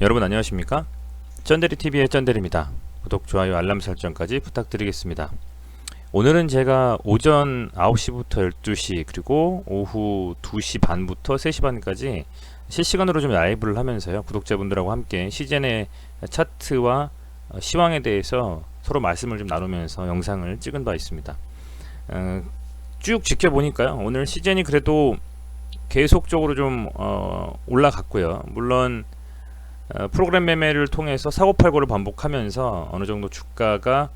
여러분 안녕하십니까? 쩐데리TV의 쩐데리입니다. 구독, 좋아요, 알람 설정까지 부탁드리겠습니다. 오늘은 제가 오전 9시부터 12시 그리고 오후 2시 반부터 3시 반까지 실시간으로 좀 라이브를 하면서요, 구독자분들하고 함께 시젠의 차트와 시황에 대해서 서로 말씀을 좀 나누면서 영상을 찍은 바 있습니다. 쭉 지켜보니까요, 오늘 시젠이 그래도 계속적으로 좀 올라갔고요. 물론 프로그램 매매를 통해서 사고팔고를 반복하면서 어느 정도 주가가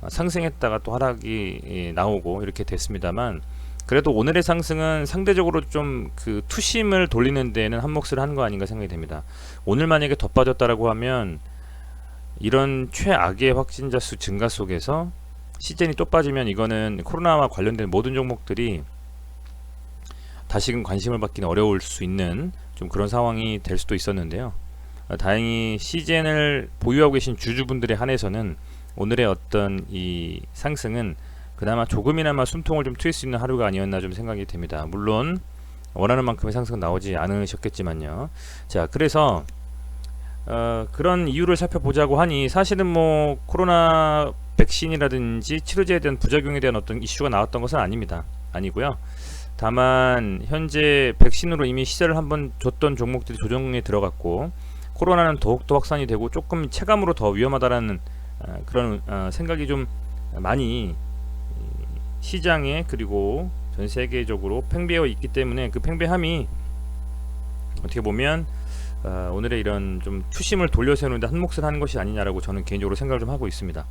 상승했다가 또 하락이 나오고 이렇게 됐습니다만, 그래도 오늘의 상승은 상대적으로 좀 그 투심을 돌리는 데는 한몫을 한 거 아닌가 생각이 됩니다. 오늘 만약에 더 빠졌다라고 하면 이런 최악의 확진자 수 증가 속에서 시즌이 또 빠지면 이거는 코로나와 관련된 모든 종목들이 다시금 관심을 받기는 어려울 수 있는 좀 그런 상황이 될 수도 있었는데요. 다행히 시젠을 보유하고 계신 주주분들에 한해서는 오늘의 어떤 이 상승은 그나마 조금이나마 숨통을 좀 트일 수 있는 하루가 아니었나 좀 생각이 됩니다. 물론 원하는 만큼의 상승은 나오지 않으셨겠지만요. 자, 그래서 그런 이유를 살펴보자고 하니, 사실은 뭐 코로나 백신이라든지 치료제에 대한 부작용에 대한 어떤 이슈가 나왔던 것은 아니고요. 다만 현재 백신으로 이미 시세를 한번 줬던 종목들이 조정에 들어갔고, 코로나는 더욱더 확산이 되고 조금 체감으로 더 위험하다라는 그런 생각이 좀 많이 시장에 그리고 전 세계적으로 팽배해 있기 때문에, 그 팽배함이 어떻게 보면 오늘의 이런 좀 투심을 돌려세우는데 한몫을 하는 것이 아니냐라고 저는 개인적으로 생각을 좀 하고 있습니다.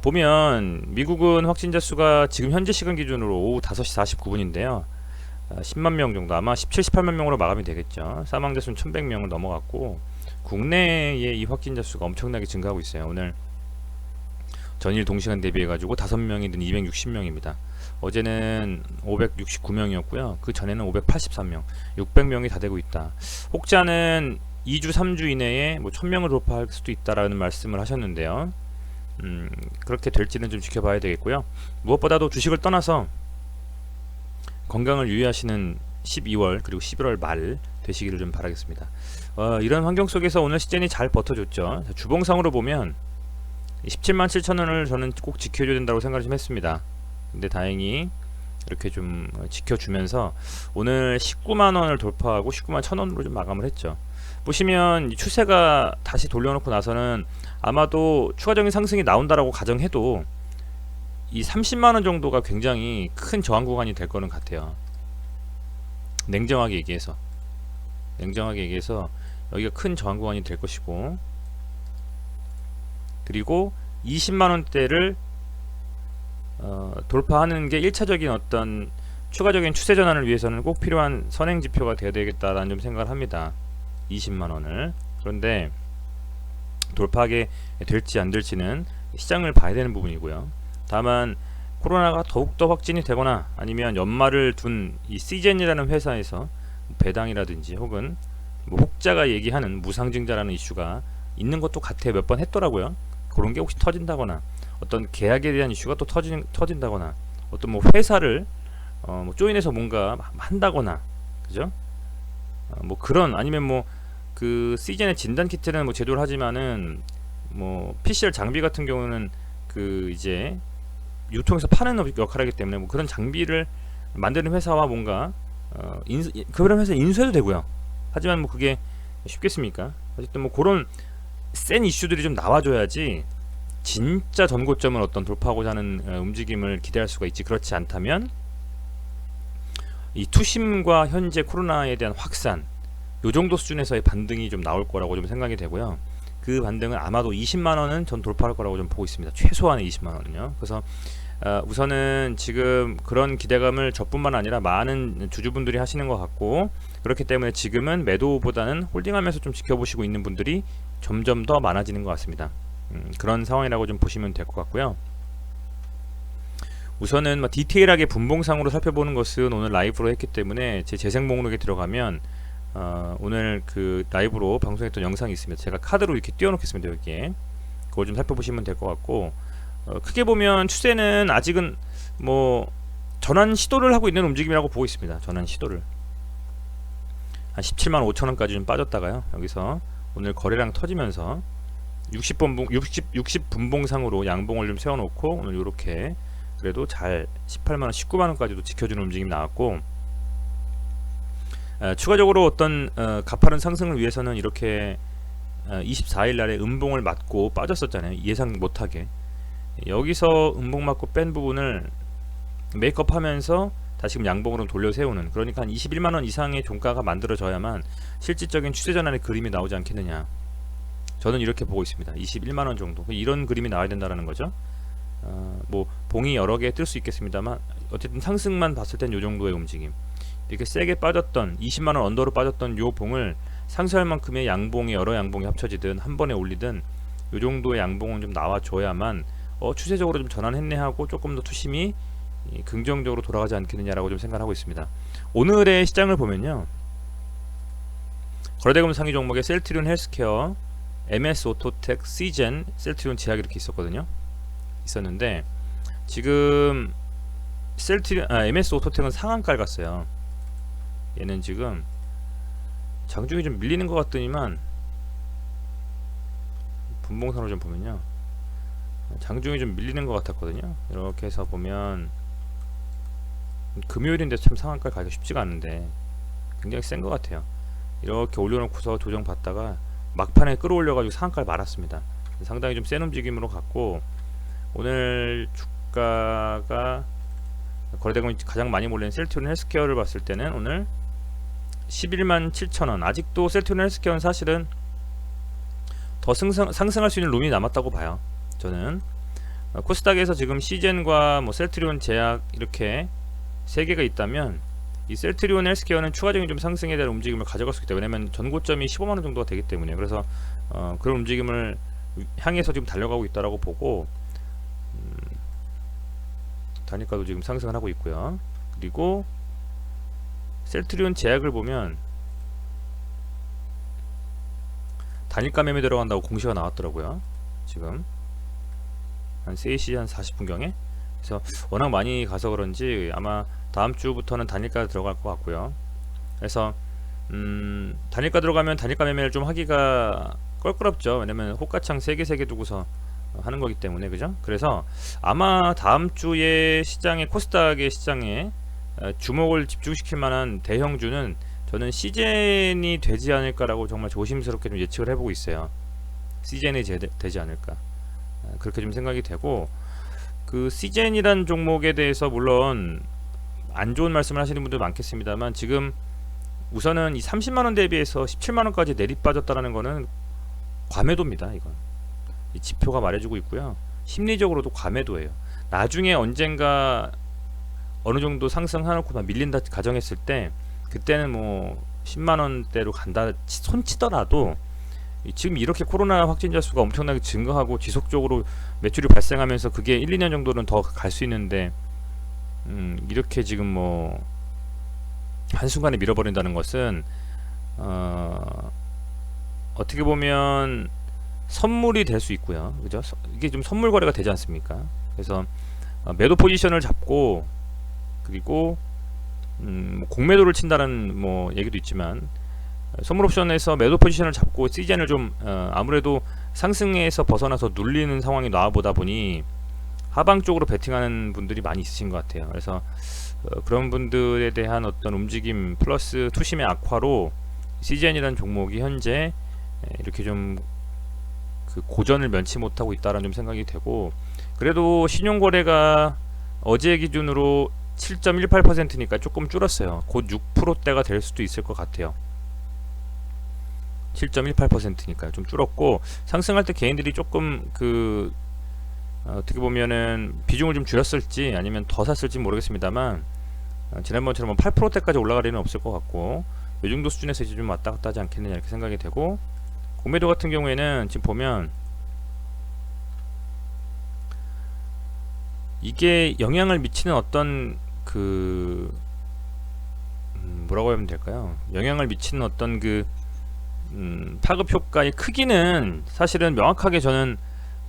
보면 미국은 확진자 수가 지금 현재 시간 기준으로 오후 5시 49분인데요. 10만 명 정도, 아마 17, 18만 명으로 마감이 되겠죠. 사망자 수는 1100명을 넘어갔고, 국내의 이 확진자 수가 엄청나게 증가하고 있어요. 오늘 전일 동시간 대비해 가지고 5명이 든 260명입니다. 어제는 569명이었고요. 그 전에는 583명, 600명이 다 되고 있다. 혹자는 2주, 3주 이내에 뭐 1000명을 돌파할 수도 있다라는 말씀을 하셨는데요. 그렇게 될지는 좀 지켜봐야 되겠고요. 무엇보다도 주식을 떠나서 건강을 유의하시는 12월 그리고 11월 말 되시기를 좀 바라겠습니다. 이런 환경 속에서 오늘 시젠이 잘 버텨줬죠. 주봉상으로 보면 17만 7천원을 저는 꼭 지켜줘야 된다고 생각을 좀 했습니다. 근데 다행히 이렇게 좀 지켜주면서 오늘 19만원을 돌파하고 19만 1천원으로 좀 마감을 했죠. 보시면 이 추세가 다시 돌려놓고 나서는 아마도 추가적인 상승이 나온다라고 가정해도 이 30만원 정도가 굉장히 큰 저항 구간이 될 거는 같아요. 냉정하게 얘기해서 여기가 큰 저항 구간이 될 것이고, 그리고 20만원대를 돌파하는 게 1차적인 어떤 추가적인 추세 전환을 위해서는 꼭 필요한 선행 지표가 되어야 되겠다라는 좀 생각을 합니다. 20만원을. 그런데 돌파하게 될지 안 될지는 시장을 봐야 되는 부분이고요. 다만 코로나가 더욱더 확진이 되거나 아니면 연말을 둔 이 시젠이라는 회사에서 배당이라든지 혹은 뭐 혹자가 얘기하는 무상증자라는 이슈가 있는 것도 같아요. 몇 번 했더라고요. 그런 게 혹시 터진다거나, 어떤 계약에 대한 이슈가 또 터진다거나, 어떤 뭐 회사를 뭐 조인해서 뭔가 한다거나, 그죠? 뭐 그런, 아니면 뭐 그 시즌의 진단 키트는 뭐 제도를 하지만은 뭐 PCR 장비 같은 경우는 그 이제 유통에서 파는 역할을 하기 때문에 뭐 그런 장비를 만드는 회사와 뭔가 그런 회사 인수해도 되고요. 하지만 뭐 그게 쉽겠습니까? 어쨌든 뭐 그런 센 이슈들이 좀 나와줘야지 진짜 전고점을 어떤 돌파하고자 하는 움직임을 기대할 수가 있지, 그렇지 않다면 이 투심과 현재 코로나에 대한 확산, 요 정도 수준에서의 반등이 좀 나올 거라고 좀 생각이 되고요. 그 반등은 아마도 20만원은 전 돌파할 거라고 좀 보고 있습니다. 최소한의 20만원은요. 그래서 우선은 지금 그런 기대감을 저뿐만 아니라 많은 주주분들이 하시는 것 같고, 그렇기 때문에 지금은 매도보다는 홀딩하면서 좀 지켜보시고 있는 분들이 점점 더 많아지는 것 같습니다. 그런 상황이라고 좀 보시면 될 것 같고요. 우선은 뭐 디테일하게 분봉상으로 살펴보는 것은 오늘 라이브로 했기 때문에 제 재생 목록에 들어가면 오늘 그 라이브로 방송했던 영상이 있습니다. 제가 카드로 이렇게 띄워놓겠습니다. 여기에 그걸 좀 살펴보시면 될 것 같고, 크게 보면 추세는 아직은 뭐 전환 시도를 하고 있는 움직임이라고 보고 있습니다. 전환 시도를 한 17만 5천원까지 좀 빠졌다가요, 여기서 오늘 거래량 터지면서 60분봉상으로 양봉을 좀 세워놓고 오늘 이렇게 그래도 잘 18만원 19만원까지도 지켜주는 움직임이 나왔고, 추가적으로 어떤 가파른 상승을 위해서는 이렇게 24일 날에 음봉을 맞고 빠졌었잖아요. 예상 못하게. 여기서 음봉 맞고 뺀 부분을 메이크업 하면서 다시금 양봉으로 돌려 세우는, 그러니까 한 21만원 이상의 종가가 만들어져야만 실질적인 추세 전환의 그림이 나오지 않겠느냐, 저는 이렇게 보고 있습니다. 21만원 정도, 이런 그림이 나와야 된다는 거죠. 뭐 봉이 여러 개 뜰 수 있겠습니다만 어쨌든 상승만 봤을 땐 요 정도의 움직임, 이렇게 세게 빠졌던 20만원 언더로 빠졌던 요 봉을 상쇄할 만큼의 양봉이, 여러 양봉이 합쳐지든 한 번에 올리든 요 정도의 양봉은 좀 나와줘야만 추세적으로 좀 전환했네 하고 조금 더 투심이 긍정적으로 돌아가지 않겠느냐라고 좀 생각하고 있습니다. 오늘의 시장을 보면요, 거래대금 상위 종목에 셀트리온 헬스케어, MS 오토텍, 시젠, 셀트리온 제약 이렇게 있었는데 지금 MS 오토텍은 상한가를 갔어요. 얘는 지금 장중이 좀 밀리는 것 같더니만 분봉선으로 좀 보면요, 장중이 좀 밀리는 것 같았거든요. 이렇게 해서 보면 금요일인데 참 상한가를 가기가 쉽지가 않은데 굉장히 센 것 같아요. 이렇게 올려놓고서 조정 받다가 막판에 끌어올려가지고 상한가를 말았습니다. 상당히 좀 센 움직임으로 갔고, 오늘 주가가 거래대금이 가장 많이 몰린 셀트리온 헬스케어를 봤을 때는 오늘 11만 7천원, 아직도 셀트리온 헬스케어는 사실은 더 상승할 수 있는 룸이 남았다고 봐요. 저는 코스닥에서 지금 시젠과 뭐 셀트리온 제약 이렇게 세 개가 있다면 이 셀트리온 헬스케어는 추가적인 좀 상승에 대한 움직임을 가져갈 수 있다. 왜냐면 전고점이 15만원 정도가 되기 때문에. 그래서 그런 움직임을 향해서 지금 달려가고 있다라고 보고, 단일가도 지금 상승을 하고 있고요. 그리고 셀트리온 제약을 보면 단일가 매매 들어간다고 공시가 나왔더라고요. 지금 한 3시 한 40분경에. 그래서 워낙 많이 가서 그런지 아마 다음 주부터는 단일가 들어갈 것 같고요. 그래서 단일가 들어가면 단일가 매매를 좀 하기가 껄끄럽죠. 왜냐면 호가창 3개 두고서 하는 거기 때문에, 그죠? 그래서 아마 다음 주에 시장에, 코스닥의 시장에 주목을 집중시킬 만한 대형주는 저는 시젠이 되지 않을까라고 정말 조심스럽게 좀 예측을 해보고 있어요. 시젠이 되지 않을까, 그렇게 좀 생각이 되고, 그 시젠이란 종목에 대해서 물론 안 좋은 말씀을 하시는 분들 많겠습니다만, 지금 우선은 이 30만원 대비해서 17만원까지 내리빠졌다는 거는 과매도입니다. 이건 이 지표가 말해주고 있고요. 심리적으로도 과매도예요. 나중에 언젠가 어느 정도 상승해놓고 밀린다 가정했을 때, 그때는 뭐 10만원대로 간다 손치더라도, 지금 이렇게 코로나 확진자 수가 엄청나게 증가하고 지속적으로 매출이 발생하면서 그게 1, 2년 정도는 더 갈 수 있는데, 이렇게 지금 뭐 한순간에 밀어버린다는 것은 어떻게 보면 선물이 될 수 있고요. 그죠? 이게 좀 선물 거래가 되지 않습니까? 그래서 매도 포지션을 잡고, 그리고 공매도를 친다는 뭐 얘기도 있지만, 선물 옵션에서 매도 포지션을 잡고 시즌을 좀 아무래도 상승에서 벗어나서 눌리는 상황이 나와보다 보니 하방 쪽으로 베팅하는 분들이 많이 있으신 것 같아요. 그래서 그런 분들에 대한 어떤 움직임 플러스 투심의 악화로 시즌이라는 종목이 현재 이렇게 좀 그 고전을 면치 못하고 있다라는 좀 생각이 되고, 그래도 신용거래가 어제 기준으로 7.18%니까 조금 줄었어요. 곧 6%대가 될 수도 있을 것 같아요. 7.18%니까 좀 줄었고, 상승할 때 개인들이 조금 그 어떻게 보면은 비중을 좀 줄였을지 아니면 더 샀을지 모르겠습니다만, 지난번처럼 8%대까지 올라갈 일은 없을 것 같고, 이 정도 수준에서 이제 좀 왔다 갔다 하지 않겠느냐 이렇게 생각이 되고, 공매도 같은 경우에는 지금 보면 이게 영향을 미치는 어떤 그 뭐라고 하면 될까요? 영향을 미치는 어떤 그 파급 효과의 크기는 사실은 명확하게 저는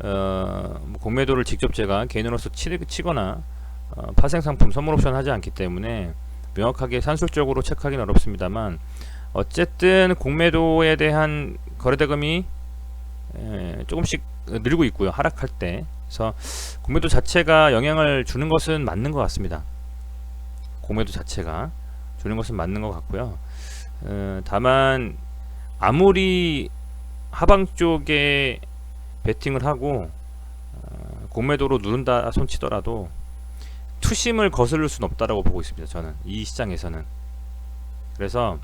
뭐 공매도를 직접 제가 개인으로서 치거나 파생상품 선물 옵션 하지 않기 때문에 명확하게 산술적으로 체크하기는 어렵습니다만, 어쨌든 공매도에 대한 거래대금이 조금씩 늘고 있고요. 하락할 때. 그래서 공매도 자체가 영향을 주는 것은 맞는 것 같습니다. 공매도 자체가 주는 것은 맞는 것 같고요. 다만 아무리 하방 쪽에 베팅을 하고 공매도로 누른다 손치더라도 투심을 거스를 수는 없다라고 보고 있습니다. 저는 이 시장에서는. 그래서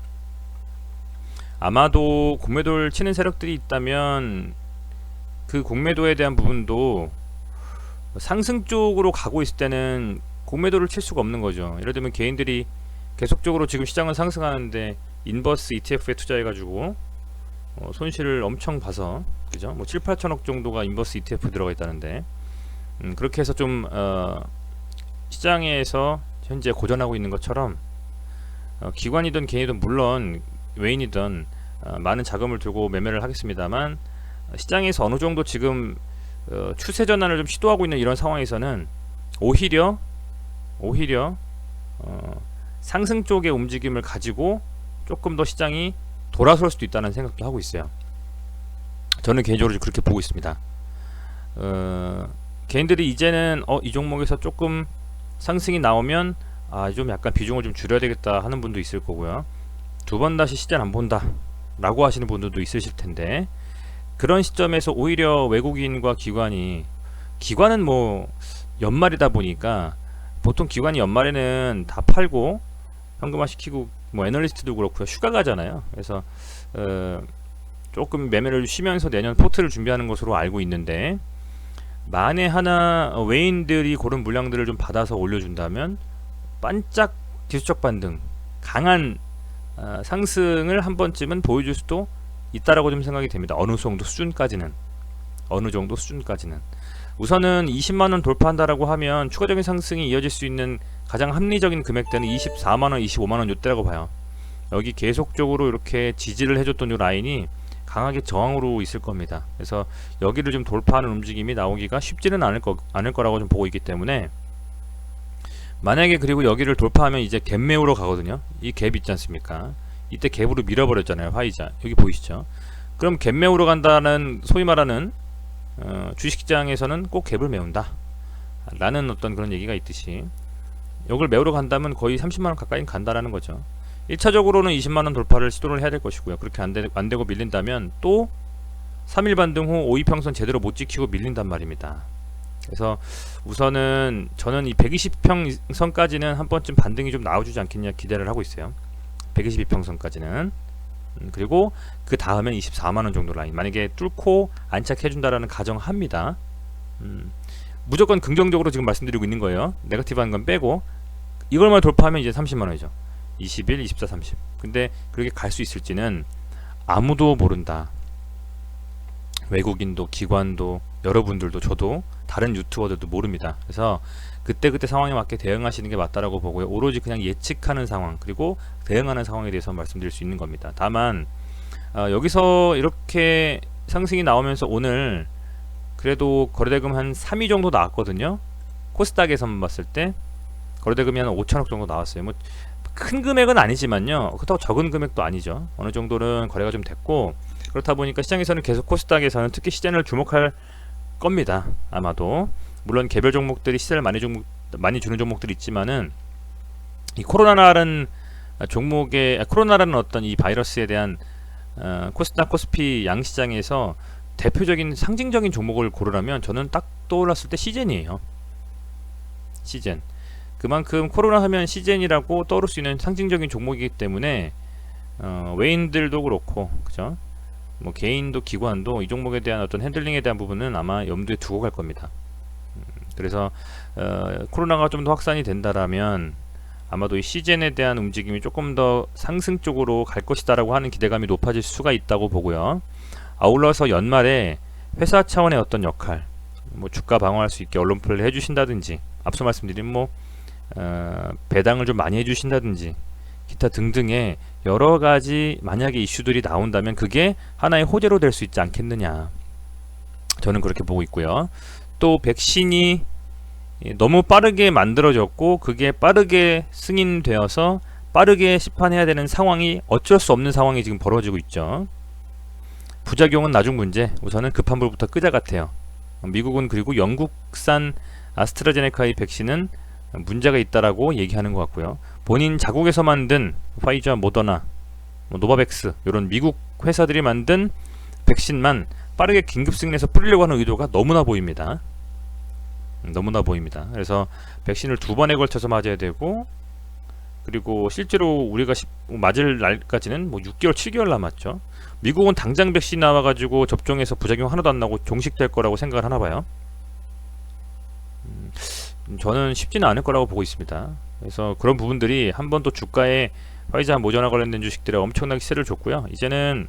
아마도 공매도를 치는 세력들이 있다면 그 공매도에 대한 부분도 상승 쪽으로 가고 있을 때는 공매도를 칠 수가 없는 거죠. 예를 들면 개인들이 계속적으로 지금 시장은 상승하는데 인버스 ETF에 투자해가지고 손실을 엄청 봐서, 그죠? 뭐 7, 8천억 정도가 인버스 ETF 들어가 있다는데, 그렇게 해서 좀 시장에서 현재 고전하고 있는 것처럼 기관이든 개인이든 물론 외인이든 많은 자금을 들고 매매를 하겠습니다만, 시장에서 어느 정도 지금 추세 전환을 좀 시도하고 있는 이런 상황에서는 오히려 상승 쪽의 움직임을 가지고 조금 더 시장이 돌아설 수도 있다는 생각도 하고 있어요. 저는 개인적으로 그렇게 보고 있습니다. 개인들이 이제는 이 종목에서 조금 상승이 나오면 좀 약간 비중을 좀 줄여야 되겠다 하는 분도 있을 거고요. 두 번 다시 시장 안 본다 라고 하시는 분들도 있으실 텐데, 그런 시점에서 오히려 외국인과 기관은 뭐 연말이다 보니까 보통 기관이 연말에는 다 팔고 현금화 시키고, 뭐 애널리스트도 그렇고요, 휴가 가잖아요. 그래서 조금 매매를 쉬면서 내년 포트를 준비하는 것으로 알고 있는데, 만에 하나 외인들이 고른 물량들을 좀 받아서 올려준다면 반짝 기술적 반등, 강한 상승을 한 번쯤은 보여줄 수도 있다라고 좀 생각이 됩니다. 어느 정도 수준까지는. 우선은 20만원 돌파한다라고 하면 추가적인 상승이 이어질 수 있는 가장 합리적인 금액대는 24만원, 25만원 요때라고 봐요. 여기 계속적으로 이렇게 지지를 해줬던 이 라인이 강하게 저항으로 있을 겁니다. 그래서 여기를 좀 돌파하는 움직임이 나오기가 쉽지는 않을 거라고 좀 보고 있기 때문에, 만약에 그리고 여기를 돌파하면 이제 갭 매우로 가거든요. 이 갭 있지 않습니까? 이때 갭으로 밀어버렸잖아요. 화이자 여기 보이시죠? 그럼 갭 매우로 간다는, 소위 말하는 주식시장에서는 꼭 갭을 메운다 라는 어떤 그런 얘기가 있듯이, 이걸 메우러 간다면 거의 30만원 가까이 간다라는 거죠. 1차적으로는 20만원 돌파를 시도를 해야 될 것이고요. 그렇게 안되고 밀린다면 또 3일 반등 후 5이평선 제대로 못 지키고 밀린단 말입니다. 그래서 우선은 저는 이 120평선까지는 한 번쯤 반등이 좀 나와주지 않겠냐 기대를 하고 있어요. 122평선까지는. 그리고 그 다음엔 24만원 정도 라인, 만약에 뚫고 안착해준다라는 가정합니다. 무조건 긍정적으로 지금 말씀드리고 있는 거예요. 네거티브한 건 빼고. 이걸만 돌파하면 이제 30만원이죠 21, 24, 30. 근데 그렇게 갈 수 있을지는 아무도 모른다. 외국인도, 기관도, 여러분들도, 저도, 다른 유튜버들도 모릅니다. 그래서 그때 상황에 맞게 대응하시는 게 맞다라고 보고요. 오로지 그냥 예측하는 상황, 그리고 대응하는 상황에 대해서 말씀드릴 수 있는 겁니다. 다만 여기서 이렇게 상승이 나오면서 오늘 그래도 거래대금 한 3위 정도 나왔거든요. 코스닥에서만 봤을 때 거래대금이 한 5천억 정도 나왔어요. 뭐 큰 금액은 아니지만요, 그렇다고 적은 금액도 아니죠. 어느 정도는 거래가 좀 됐고, 그렇다 보니까 시장에서는 계속 코스닥에서는 특히 시즌을 주목할 겁니다. 아마도. 물론 개별 종목들이 시세를 많이 주는 종목들이 있지만은, 이 코로나라는 어떤 이 바이러스에 대한 코스닥, 코스피 양시장에서 대표적인 상징적인 종목을 고르라면 저는 딱 떠올랐을 때 시젠이에요. 시젠. 그만큼 코로나 하면 시젠이라고 떠오를 수 있는 상징적인 종목이기 때문에 외인들도 그렇고, 그죠? 뭐 개인도 기관도 이 종목에 대한 어떤 핸들링에 대한 부분은 아마 염두에 두고 갈 겁니다. 그래서 코로나가 좀 더 확산이 된다라면 아마도 이 시젠에 대한 움직임이 조금 더 상승 쪽으로 갈 것이다라고 하는 기대감이 높아질 수가 있다고 보고요. 아울러서 연말에 회사 차원의 어떤 역할, 뭐 주가 방어할 수 있게 언론플레이 해주신다든지, 앞서 말씀드린 뭐 배당을 좀 많이 해주신다든지, 기타 등등의 여러가지 만약에 이슈들이 나온다면 그게 하나의 호재로 될 수 있지 않겠느냐, 저는 그렇게 보고 있고요. 또 백신이 너무 빠르게 만들어졌고 그게 빠르게 승인되어서 빠르게 시판해야 되는 상황이 어쩔 수 없는 상황이 지금 벌어지고 있죠. 부작용은 나중 문제. 우선은 급한 불부터 끄자 같아요. 미국은 그리고 영국산 아스트라제네카의 백신은 문제가 있다라고 얘기하는 것 같고요. 본인 자국에서 만든 파이자, 모더나, 노바백스 이런 미국 회사들이 만든 백신만 빠르게 긴급 승인해서 뿌리려고 하는 의도가 너무나 보입니다. 너무나 보입니다. 그래서 백신을 2번에 걸쳐서 맞아야 되고, 그리고 실제로 우리가 맞을 날까지는 뭐 6개월, 7개월 남았죠. 미국은 당장 백신 나와가지고 접종해서 부작용 하나도 안 나고 종식될 거라고 생각을 하나 봐요. 저는 쉽지는 않을 거라고 보고 있습니다. 그래서 그런 부분들이 한 번 더 주가에 화이자, 모더나 관련된 주식들에 엄청나게 세를 줬고요. 이제는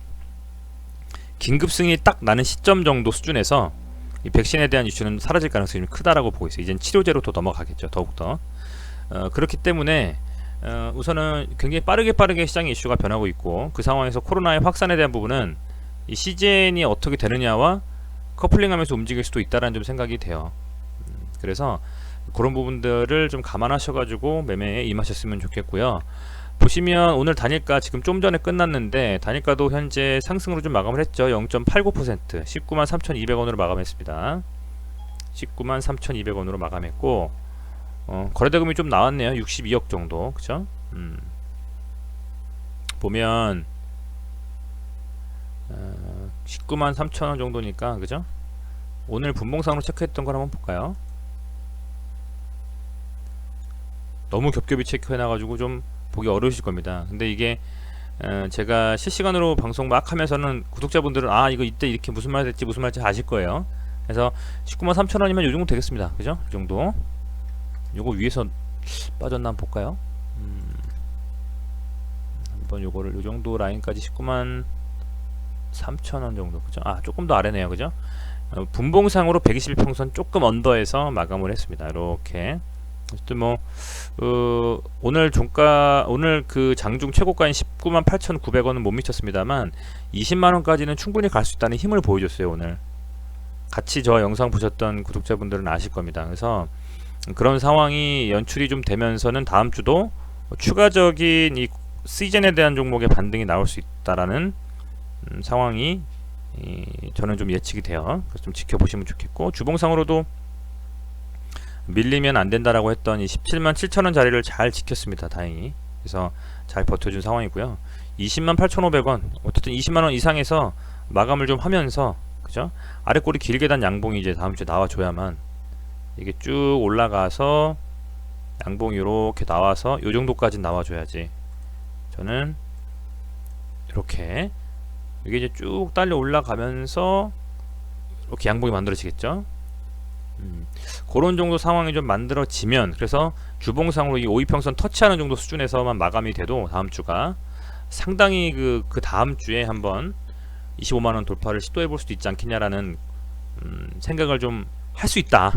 긴급 승인이 딱 나는 시점 정도 수준에서 이 백신에 대한 이슈는 사라질 가능성이 좀 크다라고 보고 있어요. 이젠 치료제로 또 넘어가겠죠. 더욱더 그렇기 때문에 우선은 굉장히 빠르게 시장의 이슈가 변하고 있고, 그 상황에서 코로나의 확산에 대한 부분은 이 시즌이 어떻게 되느냐와 커플링하면서 움직일 수도 있다라는 좀 생각이 돼요. 그래서 그런 부분들을 좀 감안하셔가지고 매매에 임하셨으면 좋겠고요. 보시면 오늘 단일가 지금 좀 전에 끝났는데 단일가도 현재 상승으로 좀 마감을 했죠. 0.89% 193,200원으로 마감했습니다. 193,200원으로 마감했고, 거래대금이 좀 나왔네요. 62억 정도. 그죠? 보면 193,000원 정도니까, 그죠? 오늘 분봉상으로 체크했던 걸 한번 볼까요? 너무 겹겹이 체크해놔가지고 좀 보기 어려우실 겁니다. 근데 이게 제가 실시간으로 방송 막 하면서는 구독자분들은 이거 이때 이렇게 무슨 말 했지 무슨 말인지 아실 거예요. 그래서 193,000원이면 요 정도 되겠습니다. 그죠? 이 정도. 요거 위에서 빠졌나 한번 볼까요? 한번 요거를 요 정도 라인까지 193,000원 정도. 그죠? 조금 더 아래네요. 그죠? 분봉상으로 121평선 조금 언더에서 마감을 했습니다. 이렇게. 어쨌든 오늘 종가, 오늘 그 장중 최고가인 198,900원은 못 미쳤습니다만 20만원까지는 충분히 갈 수 있다는 힘을 보여줬어요. 오늘 같이 저 영상 보셨던 구독자분들은 아실 겁니다. 그래서 그런 상황이 연출이 좀 되면서는 다음 주도 추가적인 이 시즌에 대한 종목의 반등이 나올 수 있다라는 상황이 저는 좀 예측이 돼요. 그래서 좀 지켜보시면 좋겠고, 주봉상으로도 밀리면 안 된다라고 했던 이 177,000원 자리를 잘 지켰습니다. 다행히. 그래서 잘 버텨준 상황이고요. 208,500원, 어쨌든 20만원 이상에서 마감을 좀 하면서, 그죠? 아래 꼬리 길게 단 양봉이 이제 다음 주에 나와줘야만 이게 쭉 올라가서 양봉이 이렇게 나와서 요 정도까지 나와줘야지. 저는 이렇게 이게 이제 쭉 딸려 올라가면서 이렇게 양봉이 만들어지겠죠. 그런 정도 상황이 좀 만들어지면, 그래서 주봉상으로 이 5이평선 터치하는 정도 수준에서만 마감이 돼도 다음 주가 상당히 그 다음 주에 한번 25만원 돌파를 시도해 볼 수도 있지 않겠냐라는 생각을 좀 할 수 있다.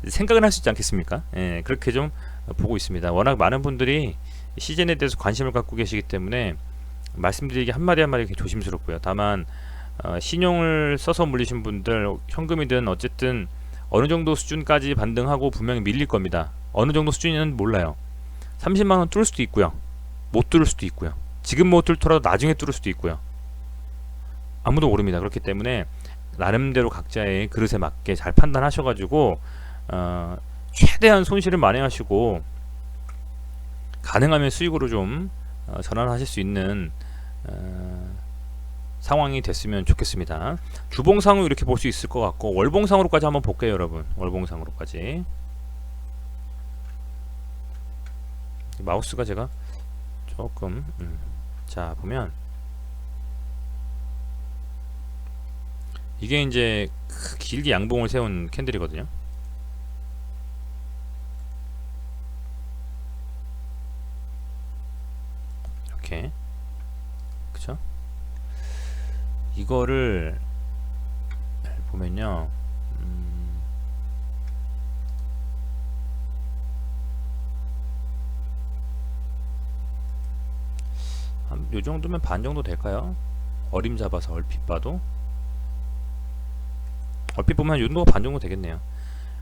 생각은 할 수 있지 않겠습니까? 예, 그렇게 좀 보고 있습니다. 워낙 많은 분들이 시즌에 대해서 관심을 갖고 계시기 때문에 말씀드리기 한마디 한마디 조심스럽고요. 다만 신용을 써서 물리신 분들, 현금이든 어쨌든 어느 정도 수준까지 반등하고 분명히 밀릴 겁니다. 어느 정도 수준은 몰라요. 30만원 뚫을 수도 있고요, 못 뚫을 수도 있고요, 지금 못 뚫더라도 나중에 뚫을 수도 있고요. 아무도 모릅니다. 그렇기 때문에 나름대로 각자의 그릇에 맞게 잘 판단하셔가지고 최대한 손실을 만회하시고 가능하면 수익으로 좀 전환하실 수 있는 상황이 됐으면 좋겠습니다. 주봉상으로 이렇게 볼 수 있을 것 같고, 월봉상으로까지 한번 볼게요. 여러분, 월봉상으로까지. 마우스가 제가 조금 자, 보면 이게 이제 길게 양봉을 세운 캔들이거든요. 이렇게, 그쵸? 이거를 보면요, 요 정도면 반 정도 될까요? 어림 잡아서 얼핏 봐도, 얼핏 보면 요 정도가 반 정도 되겠네요.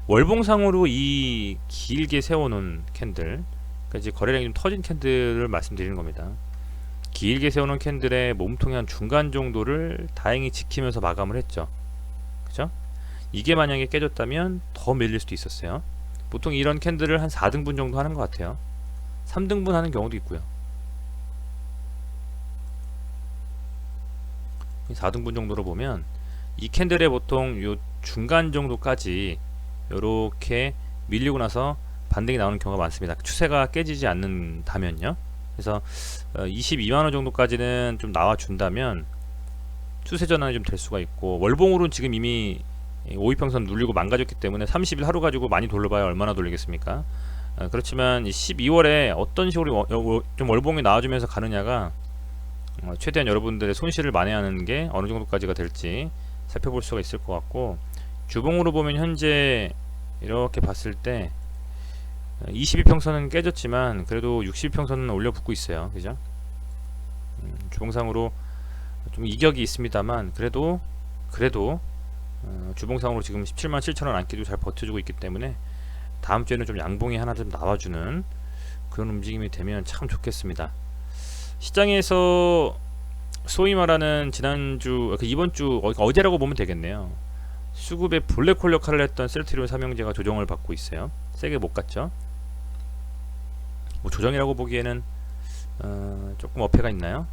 월봉상으로 이 길게 세워놓은 캔들, 그러니까 이제 거래량이 좀 터진 캔들을 말씀드리는 겁니다. 길게 세우는 캔들의 몸통의 한 중간 정도를 다행히 지키면서 마감을 했죠. 그죠? 이게 만약에 깨졌다면 더 밀릴 수도 있었어요. 보통 이런 캔들을 한 4등분 정도 하는 것 같아요. 3등분 하는 경우도 있고요. 4등분 정도로 보면 이 캔들의 보통 요 중간 정도까지 이렇게 밀리고 나서 반등이 나오는 경우가 많습니다. 추세가 깨지지 않는다면요. 그래서 22만원 정도까지는 좀 나와준다면 추세 전환이 좀 될 수가 있고, 월봉으로는 지금 이미 5일평선 눌리고 망가졌기 때문에 30일 하루 가지고 많이 돌려봐야 얼마나 돌리겠습니까? 그렇지만 12월에 어떤 식으로 좀 월봉이 나와주면서 가느냐가 최대한 여러분들의 손실을 만회하는 게 어느 정도까지가 될지 살펴볼 수가 있을 것 같고, 주봉으로 보면 현재 이렇게 봤을 때 22평선은 깨졌지만 그래도 60평선은 올려붙고 있어요. 그죠? 주봉상으로 좀 이격이 있습니다만 그래도 주봉상으로 지금 17만 7천원 안기도 잘 버텨주고 있기 때문에 다음 주에는 좀 양봉이 하나 좀 나와주는 그런 움직임이 되면 참 좋겠습니다. 시장에서 소위 말하는 지난주, 이번주 어제라고 보면 되겠네요. 수급의 블랙홀 역할을 했던 셀트리온 삼형제가 조정을 받고 있어요. 세게 못 갔죠. 뭐 조정이라고 보기에는 조금 어폐가 있나요?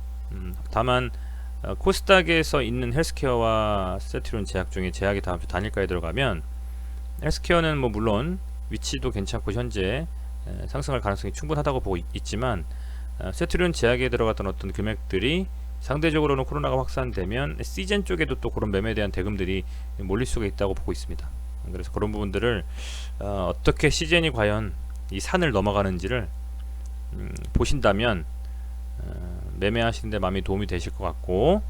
다만 코스닥에서 있는 헬스케어와 셀트리온 제약 중에 제약이 다음 주 단일가에 들어가면 헬스케어는 뭐 물론 위치도 괜찮고 현재 상승할 가능성이 충분하다고 보고 있지만 셀트리온 제약에 들어갔던 어떤 금액들이 상대적으로는 코로나가 확산되면 시젠 쪽에도 또 그런 매매에 대한 대금들이 몰릴 수가 있다고 보고 있습니다. 그래서 그런 부분들을 어떻게 시젠이 과연 이 산을 넘어가는지를 보신다면 매매하시는데 많이 도움이 되실 것 같고,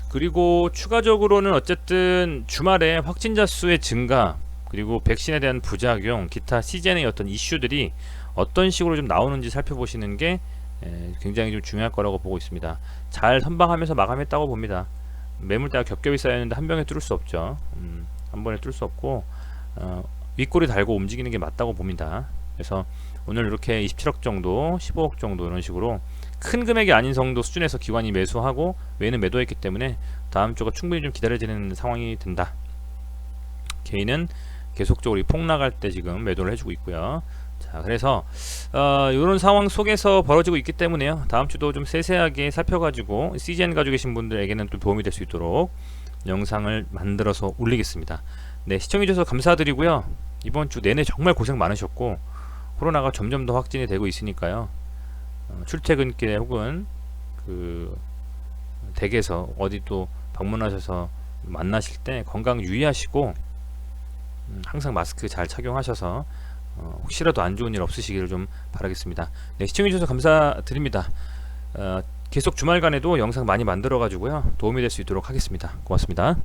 그리고 추가적으로는 어쨌든 주말에 확진자 수의 증가, 그리고 백신에 대한 부작용, 기타 시즌의 어떤 이슈들이 어떤 식으로 좀 나오는지 살펴보시는 게 굉장히 좀 중요할 거라고 보고 있습니다. 잘 선방하면서 마감했다고 봅니다. 매물대가 겹겹이 쌓였는데 한 병에 뚫을 수 없죠. 한 번에 뚫을 수 없고 윗꼬리 달고 움직이는 게 맞다고 봅니다. 그래서 오늘 이렇게 27억 정도, 15억 정도 이런 식으로 큰 금액이 아닌 정도 수준에서 기관이 매수하고 외는 매도했기 때문에 다음 주가 충분히 좀 기다려지는 상황이 된다. 개인은 계속적으로 폭락할 때 지금 매도를 해주고 있고요. 자, 그래서 이런 상황 속에서 벌어지고 있기 때문에요. 다음 주도 좀 세세하게 살펴가지고 CGN 가지고 계신 분들에게는 또 도움이 될 수 있도록 영상을 만들어서 올리겠습니다. 네, 시청해주셔서 감사드리고요. 이번 주 내내 정말 고생 많으셨고 코로나가 점점 더 확진이 되고 있으니까요. 출퇴근길에 혹은 그 댁에서 어디 또 방문하셔서 만나실 때 건강 유의하시고 항상 마스크 잘 착용하셔서 혹시라도 안 좋은 일 없으시기를 좀 바라겠습니다. 네, 시청해주셔서 감사드립니다. 계속 주말간에도 영상 많이 만들어 가지고요 도움이 될 수 있도록 하겠습니다. 고맙습니다.